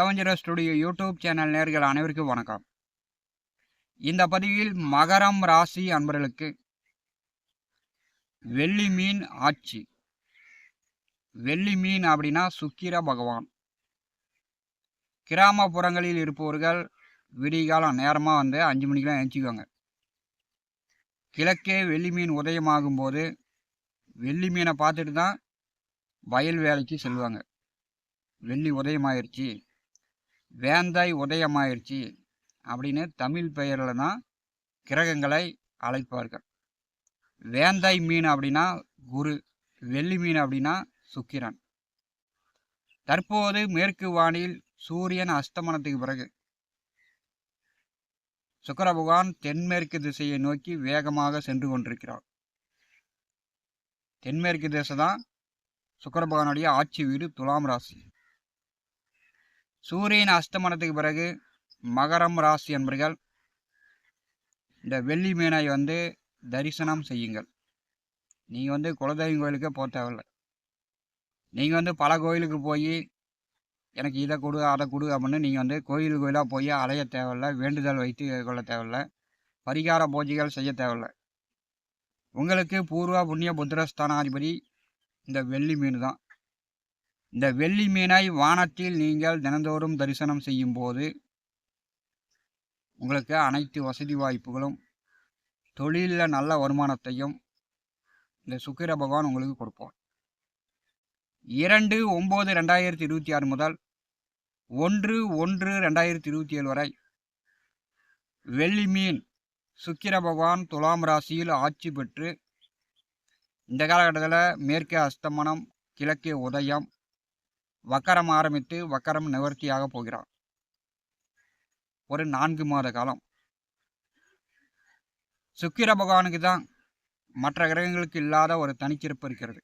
அவெஞ்சரஸ் studio YouTube channel நேயர்கள் அனைவருக்கும் வணக்கம். இந்த பதிவில் மகரம் ராசி அன்பர்களுக்கு வெள்ளி மீன் ஆட்சி. வெள்ளி மீன் அப்படின்னா சுக்கிர பகவான். கிராமப்புறங்களில் இருப்பவர்கள் விடிகாலம் நேரமாக வந்து 5 மணிக்கெலாம் எழுச்சிக்குவாங்க. கிழக்கே வெள்ளி மீன் உதயமாகும் போது வெள்ளி மீனை பார்த்துட்டு தான் வயல் வேலைக்கு செல்வாங்க. வெள்ளி உதயமாயிருச்சு, வேந்தாய் உதயமாயிருச்சு அப்படின்னு தமிழ் பெயரில் தான் கிரகங்களை அழைப்பார்கள். வேந்தாய் மீன் அப்படின்னா குரு, வெள்ளி மீன் அப்படின்னா சுக்கிரன். தற்போது மேற்கு வானில் சூரியன் அஸ்தமனத்துக்கு பிறகு சுக்கிர பகவான் தென்மேற்கு திசையை நோக்கி வேகமாக சென்று கொண்டிருக்கிறார். தென்மேற்கு திசை தான் சுக்கிர பகவானுடைய ஆட்சி வீடு, துலாம் ராசி. சூரியன் அஸ்தமனத்துக்கு பிறகு மகரம் ராசி என்பர்கள் இந்த வெள்ளி மீனை வந்து தரிசனம் செய்யுங்கள். நீங்கள் வந்து குலதெய்வம் கோயிலுக்கே போக தேவையில்லை. நீங்கள் வந்து பல கோயிலுக்கு போய் எனக்கு இதை கொடு அதை கொடு அப்படின்னு நீங்கள் வந்து கோயிலாக போய் அலைய தேவையில்லை, வேண்டுதல் வைத்து கொள்ள தேவையில்லை, பரிகார பூஜைகள் செய்ய தேவையில்லை. உங்களுக்கு பூர்வ புண்ணிய புத்திரஸ்தானாதிபதி இந்த வெள்ளி மீன் தான். இந்த வெள்ளி மீனை வானத்தில் நீங்கள் தினந்தோறும் தரிசனம் செய்யும் போது உங்களுக்கு அனைத்து வசதி வாய்ப்புகளும், தொழிலில் நல்ல வருமானத்தையும் இந்த சுக்கிர பகவான் உங்களுக்கு கொடுப்பார். 2/9/2026 முதல் 1/1/2027 வரை வெள்ளி மீன் சுக்கிர பகவான் துலாம் ராசியில் ஆட்சி பெற்று இந்த காலகட்டத்தில் மேற்கே அஸ்தமனம், கிழக்கே உதயம், வக்கரம் ஆரம்பித்து வக்கரம் நிவர்த்தியாக போகிறார். ஒரு 4 மாத காலம். சுக்கிர பகவானுக்கு தான் மற்ற கிரகங்களுக்கு இல்லாத ஒரு தனிச்சிறப்பு இருக்கிறது.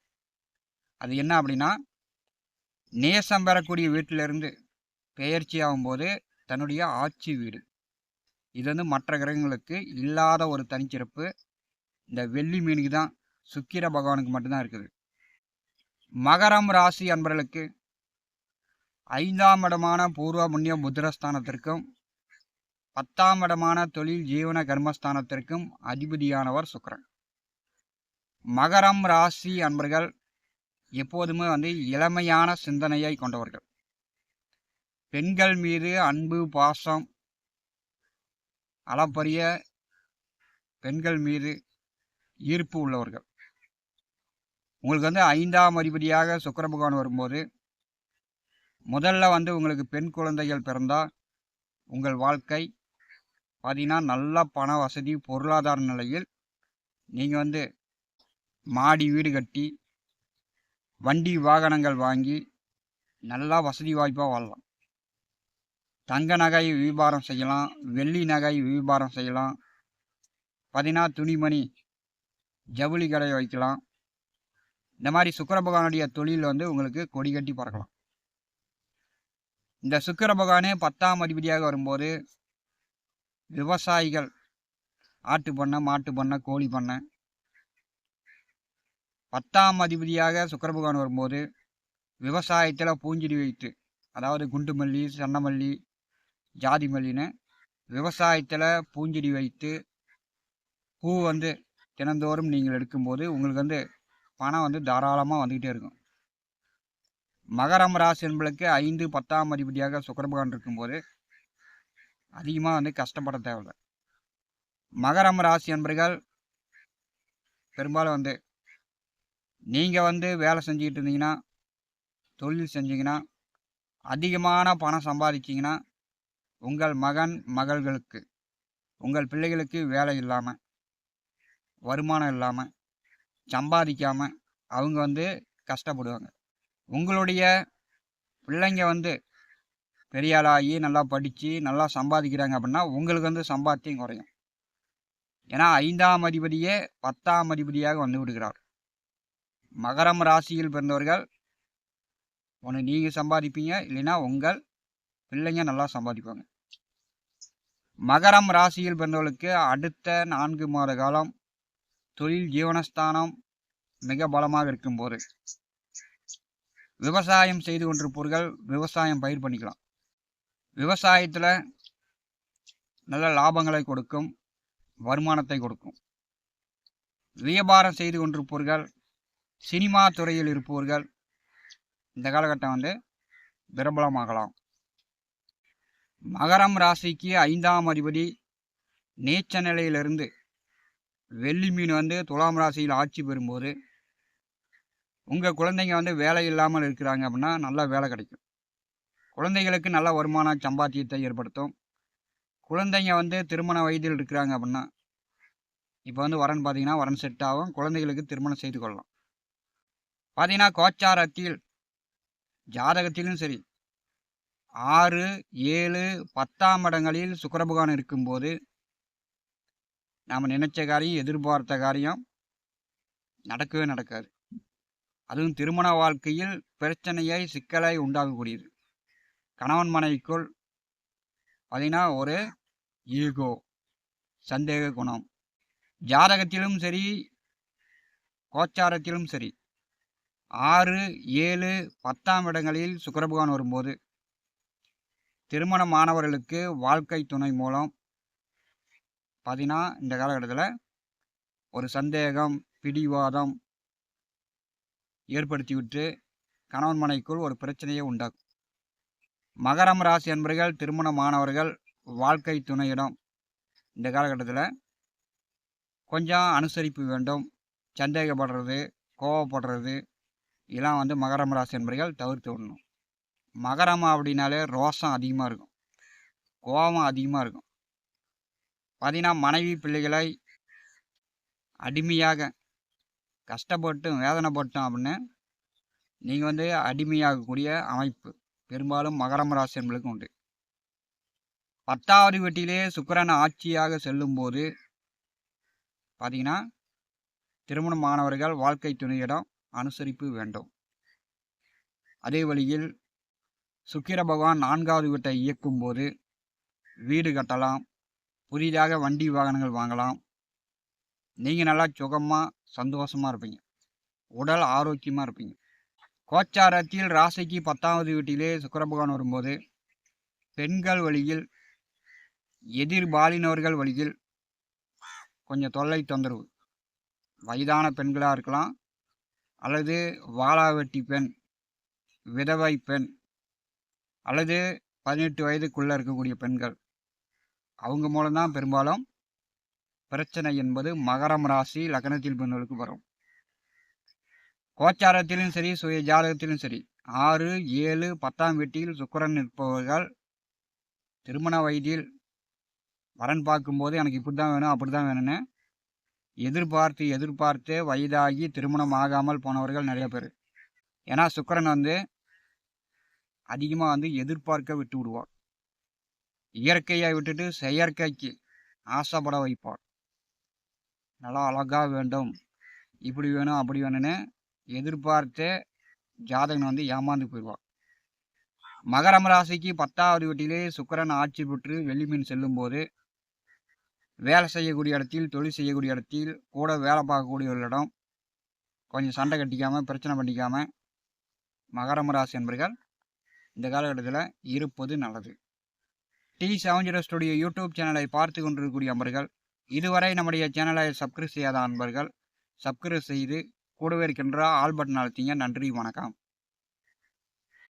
அது என்ன அப்படின்னா, நேசம் பெறக்கூடிய வீட்டிலிருந்து பெயர்ச்சி ஆகும்போது தன்னுடைய ஆட்சி வீடு. இது வந்து மற்ற கிரகங்களுக்கு இல்லாத ஒரு தனிச்சிறப்பு. இந்த வெள்ளி மீனுக்கு தான், சுக்கிர பகவானுக்கு மட்டும்தான் இருக்குது. மகரம் ராசி அன்பர்களுக்கு 5ஆம் இடமான பூர்வ புண்ணிய புத்திரஸ்தானத்திற்கும் 10ஆம் இடமான தொழில் ஜீவன கர்மஸ்தானத்திற்கும் அதிபதியானவர் சுக்கிரன். மகரம் ராசி அன்பர்கள் எப்போதுமே வந்து இளமையான சிந்தனையை கொண்டவர்கள். பெண்கள் மீது அன்பு, பாசம், அளப்பரிய பெண்கள் மீது ஈர்ப்பு உள்ளவர்கள். உங்களுக்கு வந்து 5ஆம் அதிபதியாக சுக்கிர பகவான் வரும்போது முதல்ல வந்து உங்களுக்கு பெண் குழந்தைகள் பிறந்தால் உங்கள் வாழ்க்கை பார்த்தீங்கன்னா நல்ல பண வசதி, பொருளாதார நிலையில் நீங்கள் வந்து மாடி வீடு கட்டி வண்டி வாகனங்கள் வாங்கி நல்லா வசதி வாய்ப்பாக வாழலாம். தங்க நகை வியாபாரம் செய்யலாம், வெள்ளி நகை வியாபாரம் செய்யலாம், பார்த்தீங்கன்னா துணிமணி ஜவுளி கடை வைக்கலாம். இந்த மாதிரி சுக்கிர பகவானுடைய தொழில் வந்து உங்களுக்கு கொடி கட்டி பறக்கலாம். இந்த சுக்கிர பகவானே 10ஆம் அதிபதியாக வரும்போது விவசாயிகள், ஆட்டு பண்ணை, மாட்டு பண்ணை, கோழி பண்ணை, 10ஆம் அதிபதியாக சுக்கிர பகவான் வரும்போது விவசாயத்தில் பூஞ்செடி வைத்து, அதாவது குண்டு மல்லி, சன்னமல்லி, ஜாதி மல்லின்னு விவசாயத்தில் பூஞ்செடி வைத்து பூ வந்து தினந்தோறும் நீங்கள் எடுக்கும்போது உங்களுக்கு வந்து பணம் வந்து தாராளமாக வந்துக்கிட்டே இருக்கும். மகரம் ராசி என்பளுக்கு 5, 10ஆம் அதிபதியாக சுக்கிர பகவான் இருக்கும்போது அதிகமாக வந்து கஷ்டப்பட தேவையில்லை. மகரம் ராசி என்பர்கள் பெரும்பாலும் வந்து நீங்கள் வந்து வேலை செஞ்சுக்கிட்டு இருந்தீங்கன்னா, தொழில் செஞ்சீங்கன்னா, அதிகமான பணம் சம்பாதிச்சிங்கன்னா உங்கள் மகன் மகள்களுக்கு, உங்கள் பிள்ளைகளுக்கு வேலை இல்லாமல், வருமானம் இல்லாமல், சம்பாதிக்காமல் அவங்க வந்து கஷ்டப்படுவாங்க. உங்களுடைய பிள்ளைங்க வந்து பெரிய ஆளாகி நல்லா படித்து நல்லா சம்பாதிக்கிறாங்க அப்படின்னா உங்களுக்கு வந்து சம்பாத்தியம் குறையும். ஏன்னா 5ஆம் அதிபதியே 10ஆம் அதிபதியாக வந்து விடுகிறார். மகரம் ராசியில் பிறந்தவர்கள் ஒன்று நீங்கள் சம்பாதிப்பீங்க, இல்லைன்னா உங்கள் பிள்ளைங்க நல்லா சம்பாதிப்பாங்க. மகரம் ராசியில் பிறந்தவர்களுக்கு அடுத்த 4 மாத காலம் தொழில் ஜீவனஸ்தானம் மிக பலமாக இருக்கும்போது விவசாயம் செய்து கொண்டிருப்பவர்கள் விவசாயம் பயிர் பண்ணிக்கலாம். விவசாயத்தில் நல்ல லாபங்களை கொடுக்கும், வருமானத்தை கொடுக்கும். வியாபாரம் செய்து கொண்டிருப்பவர்கள், சினிமா துறையில் இருப்பவர்கள் இந்த காலகட்டம் பிரபலமாகலாம். மகரம் ராசிக்கு 5ஆம் அதிபதி நீச்ச நிலையிலிருந்து வெள்ளி மீன் துலாம் ராசியில் ஆட்சி பெறும்போது உங்கள் குழந்தைங்க வேலை இல்லாமல் இருக்கிறாங்க அப்படின்னா நல்ல வேலை கிடைக்கும். குழந்தைகளுக்கு நல்ல வருமான சம்பாத்தியத்தை ஏற்படுத்தும். குழந்தைங்க திருமண வயதில் இருக்கிறாங்க அப்படின்னா இப்போ வரன் பார்த்தீங்கன்னா வரன் செட் ஆகும். குழந்தைகளுக்கு திருமணம் செய்து கொள்ளலாம். பார்த்தீங்கன்னா கோச்சாரத்தில் ஜாதகத்திலும் சரி 6, 7, 10ஆம் இடங்களில் சுக்கிர பகவான் இருக்கும்போது நாம் நினைச்ச காரியம், எதிர்பார்த்த காரியம் நடக்கவே நடக்காது. அதுவும் திருமண வாழ்க்கையில் பிரச்சனையை, சிக்கலை உண்டாகக்கூடியது. கணவன் மனைவிக்குள் பார்த்தீங்கன்னா ஒரு ஈகோ, சந்தேக குணம். ஜாதகத்திலும் சரி கோச்சாரத்திலும் சரி 6, 7, 10ஆம் இடங்களில் சுக்கிர பகவான் வரும்போது திருமணமானவர்களுக்கு வாழ்க்கை துணை மூலம் பார்த்தீங்கன்னா இந்த காலகட்டத்தில் ஒரு சந்தேகம், பிடிவாதம் ஏற்படுத்திவிட்டு கணவன் மனைவிக்குள் ஒரு பிரச்சனையை உண்டாக்கும். மகரம் ராசி என்பர்கள் திருமணமானவர்கள் வாழ்க்கை துணையிடம் இந்த காலகட்டத்தில் கொஞ்சம் அனுசரிப்பு வேண்டும். சந்தேகப்படுறது, கோவப்படுறது இதெல்லாம் மகரம் ராசி என்பர்கள் தவிர்த்து விடணும். மகரம் அப்படின்னாலே ரோஷம் அதிகமாக இருக்கும், கோபம் அதிகமாக இருக்கும். பார்த்தீங்கன்னா மனைவி பிள்ளைகளை அடிமையாக கஷ்டப்பட்டும் வேதனைப்பட்டும் அப்படின்னு நீங்கள் அடிமையாகக்கூடிய அமைப்பு பெரும்பாலும் மகரம் ராசி என்பதுக்கு உண்டு. 10வது வீட்டிலே சுக்கிரன் ஆட்சியாக செல்லும்போது பார்த்தீங்கன்னா திருமணமானவர்கள் வாழ்க்கை துணையிடம் அனுசரிப்பு வேண்டும். அதே வழியில் சுக்கிர பகவான் 4வது வீட்டை இயக்கும் போது வீடு கட்டலாம், புதிதாக வண்டி வாகனங்கள் வாங்கலாம். நீங்கள் நல்லா சுகமாக சந்தோஷமாக இருப்பீங்க, உடல் ஆரோக்கியமாக இருப்பீங்க. கோச்சாரத்தில் ராசிக்கு 10வது வீட்டிலே சுக்கிர பகவான் வரும்போது பெண்கள் வழியில், எதிர்பாலினவர்கள் வழியில் கொஞ்சம் தொல்லை தொந்தரவு. வயதான பெண்களாக இருக்கலாம், அல்லது வாளாவெட்டி பெண், விதவை பெண், அல்லது 18 வயதுக்குள்ளே இருக்கக்கூடிய பெண்கள், அவங்க மூலம்தான் பெரும்பாலும் பிரச்சனை என்பது மகரம் ராசி லக்னத்தில் பிறந்தவர்களுக்கு வரும். கோச்சாரத்திலும் சரி சுய ஜாதகத்திலும் சரி 6, 7, 10ஆம் வீட்டில் சுக்கிரன் இருப்பவர்கள் திருமண வயதில் வரன் பார்க்கும்போது எனக்கு இப்படி தான் வேணும், அப்படி தான் வேணும்னு எதிர்பார்த்து வயதாகி திருமணம் ஆகாமல் போனவர்கள் நிறைய பேர். ஏன்னா சுக்கிரன் அதிகமாக எதிர்பார்க்க விட்டு விடுவார். இயற்கையை விட்டுட்டு செயற்கைக்கு ஆசைப்பட வைப்பார். நல்லா அழகாக வேண்டும், இப்படி வேணும், அப்படி வேணும்னு எதிர்பார்த்து ஜாதகன் ஏமாந்து போயிடுவார். மகரம் ராசிக்கு 10வது வீட்டிலே சுக்கிரன் ஆட்சி பெற்று வெள்ளிமீன் செல்லும்போது வேலை செய்யக்கூடிய இடத்தில், தொழில் செய்யக்கூடிய இடத்தில், கூட வேலை பார்க்கக்கூடியவர்களிடம் கொஞ்சம் சண்டை கட்டிக்காமல், பிரச்சனை பண்ணிக்காமல் மகரம் ராசி என்பர்கள் இந்த காலகட்டத்தில் இருப்பது நல்லது. T70 ஸ்டுடியோ யூடியூப் சேனலை பார்த்து கொண்டிருக்கக்கூடிய அன்பர்கள், இதுவரை நம்முடைய சேனலை சப்ஸ்கிரைப் செய்யாத அன்பர்கள் சப்ஸ்கிரைப் செய்து கூடவே இருக்கின்ற ஆல் பட்டன் அழுத்திங்க. நன்றி, வணக்கம்.